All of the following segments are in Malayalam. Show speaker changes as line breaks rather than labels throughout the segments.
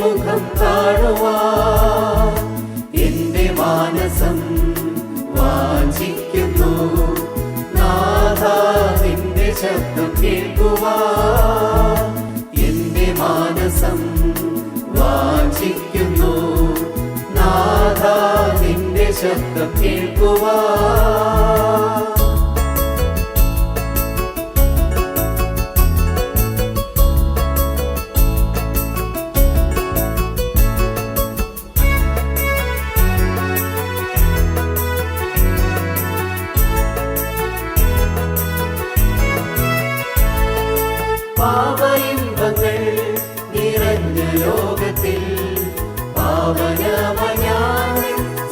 മുഖം കാണുവാൻ എന്റെ മാനസം വാഞ്ചിക്കുന്നു. നാഥാ നിന്റെ ശബ്ദം കേൾക്കുവാൻ എന്റെ മാനസം വാഞ്ചിക്കുന്നു. നാഥാ നിന്റെ ശബ്ദം കേൾക്കുവാൻ. പാപയിമ്പങ്ങൾ നിറഞ്ഞ ലോകത്തിൽ പാവനമായ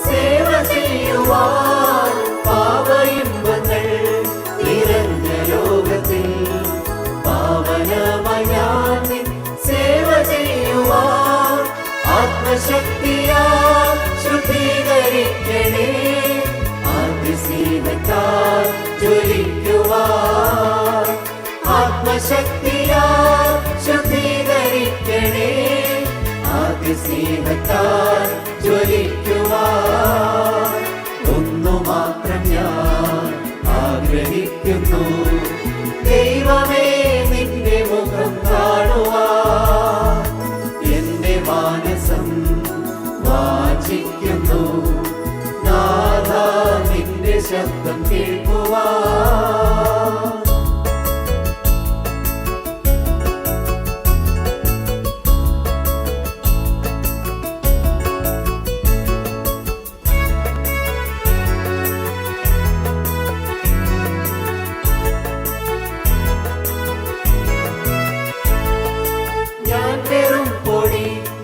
സേവ ചെയ്യുവാൻ. പാപയിമ്പങ്ങൾ നിറഞ്ഞ ലോകത്തിൽ പാവനമായ സേവ ചെയ്യുവാൻ. ആത്മശക്തിയാൽ ശുദ്ധീകരിക്കണേ, ആത്മസ്നേഹത്താൽ ജ്വലിക്കുവാൻ. ആത്മശക്തിയാൽ ശുദ്ധീകരിക്കണേ, ആത്മസ്നേഹത്താൽ ജ്വലിക്കുവാൻ. ഒന്നു മാത്രം ഞാൻ ആഗ്രഹിക്കുന്നു, ദൈവമേ നിന്റെ മുഖം കാണുവാൻ എന്റെ മാനസം വാഞ്ചിക്കുന്നു. നാഥാ നിന്റെ ശബ്ദം കേൾക്കുവാൻ.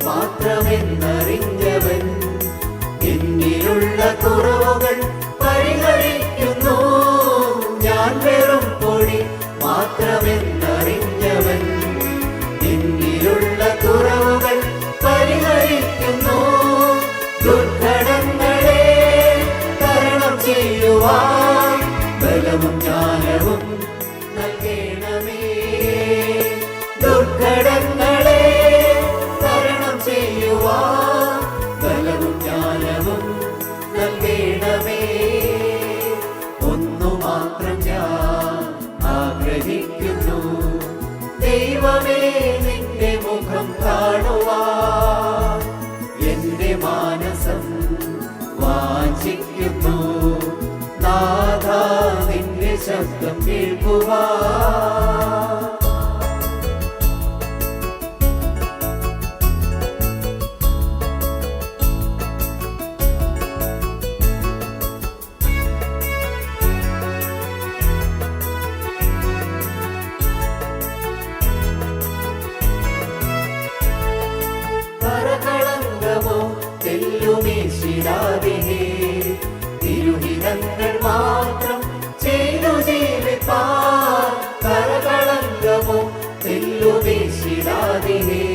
മാത്രമെന്നറിഞ്ഞവൻ എന്നിലുള്ള കുറവുകൾ പരിഹരിക്കുന്നു. ഞാൻ വെറും പൊടി മാത്രമെന്നറിഞ്ഞവൻ എന്നിലുള്ള കുറവുകൾ പരിഹരിക്കുന്നു. ദുർഘടങ്ങളെ തരണം ചെയ്യുവാൻ ബലവും ജ്ഞാനവും നൽകണമേ. ദുർഘടങ്ങളെ ബലവും ജ്ഞാനവും നൽകണമേ. ഒന്നു മാത്രം ഞാൻ ആഗ്രഹിക്കുന്നു, ദൈവമേ നിന്റെ മുഖം കാണുവാൻ എന്റെ മാനസം വാഞ്ചിക്കുന്നു. നാഥാ നിന്റെ ശബ്ദം കേൾക്കുവാൻ. തിരുഹിതങ്ങൾ മാത്രം ചെയ്തു ജീവിപ്പാൻ. കരകളങ്കമോ തെല്ലുമേശിടാതിനെ,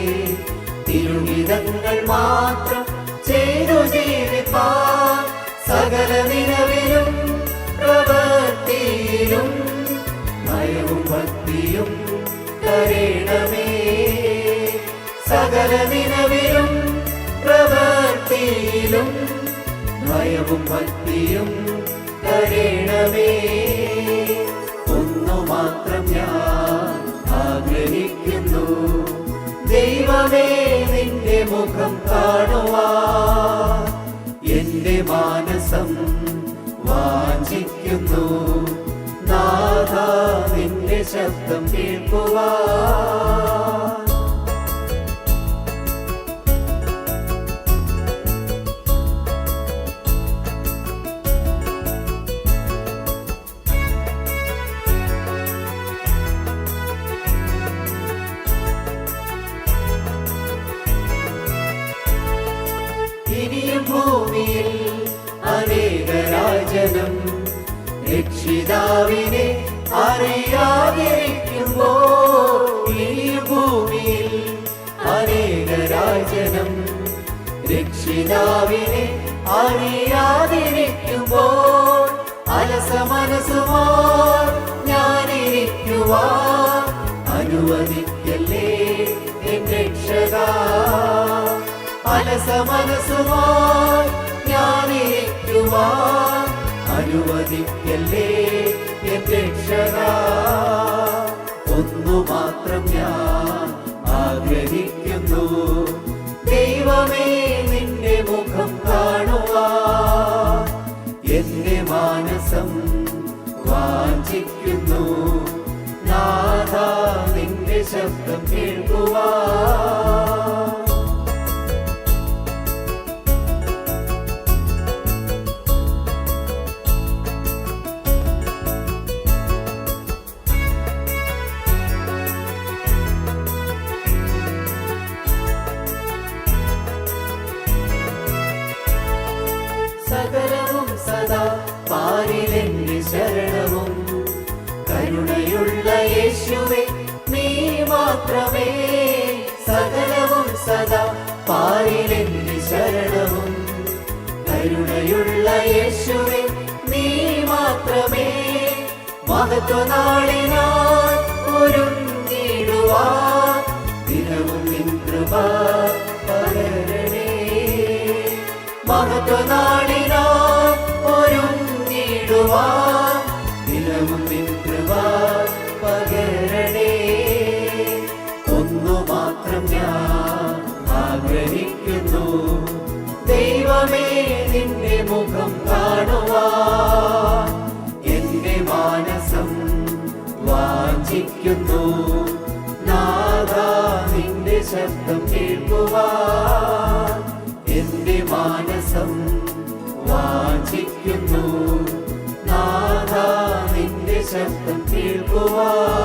തിരുഹിതങ്ങൾ മാത്രം ചെയ്തു ജീവിപ്പാൻ. സകല നിലവിലും പ്രവൃത്തിയിലും ഭയവും ഭക്തിയും തരേണമേ. സകല നിലവിലും പ്രവൃത്തിയിലും ഭയവും ഭക്തിയും തരേണമേ. ഒന്നു മാത്രം ഞാൻ ആഗ്രഹിക്കുന്നു, ദൈവമേ നിന്റെ മുഖം കാണുവാൻ എന്റെ മാനസം വാഞ്ചിക്കുന്നു. നാഥാ നിന്റെ ശബ്ദം കേൾക്കുവാൻ. ഇനിയും ഭൂമിയിൽ അനേകരാജനം രക്ഷിതാവിനെ അറിയാതിരിക്കുമ്പോൾ. ഇനിയും ഭൂമിയിൽ അനേകരാജനം രക്ഷിതാവിനെ അറിയാതിരിക്കുമ്പോൾ. അലസ മനസ്സുമോ ഞാനിരിക്കുവാൻ അനുവദിക്കല്ലേ എൻ രക്ഷകാ. അലസ മനസ്സുമായി ഞാനിരിക്കുവാൻ അനുവദിക്കല്ലേ എൻ രക്ഷകാ. ഒന്നു മാത്രം ഞാൻ ആഗ്രഹിക്കുന്നു, ദൈവമേ നിന്റെ മുഖം കാണുവാൻ. എന്റെ മാനസം വാഞ്ചിക്കുന്നു, നാഥാ നിന്റെ ശബ്ദം കേൾക്കുവാൻ. സകലവും സദാ പാരിലെന്റെ ശരണവും, കരുണയുള്ള യേശുവേ നീ മാത്രമേ. സകലവും സദാ പാരിലെന്റെ ശരണവും, കരുണയുള്ള യേശുവേ നീ മാത്രമേ. മഹത്വനാളിനായി ഒരുങ്ങിടുവാൻ ദിനവും നിൻ കൃപ പകരണേ. മഹത്വനാളിനായി ഒരുങ്ങിടുവാൻ ദിനവും നിൻ കൃപ പകരണേ. ഒന്നു മാത്രം ഞാൻ ആഗ്രഹിക്കുന്നു, ദൈവമേ നിന്റെ മുഖം കാണുവാൻ. എന്റെ മാനസം വാഞ്ചിക്കുന്നു, നാഥാ നിന്റെ ശബ്ദം കേൾക്കുവാൻ. എന്റെ മാനസം വാഞ്ചിക്കുന്നു, നാഥാ നിന്റെ ശബ്ദം കേൾക്കുവാൻ.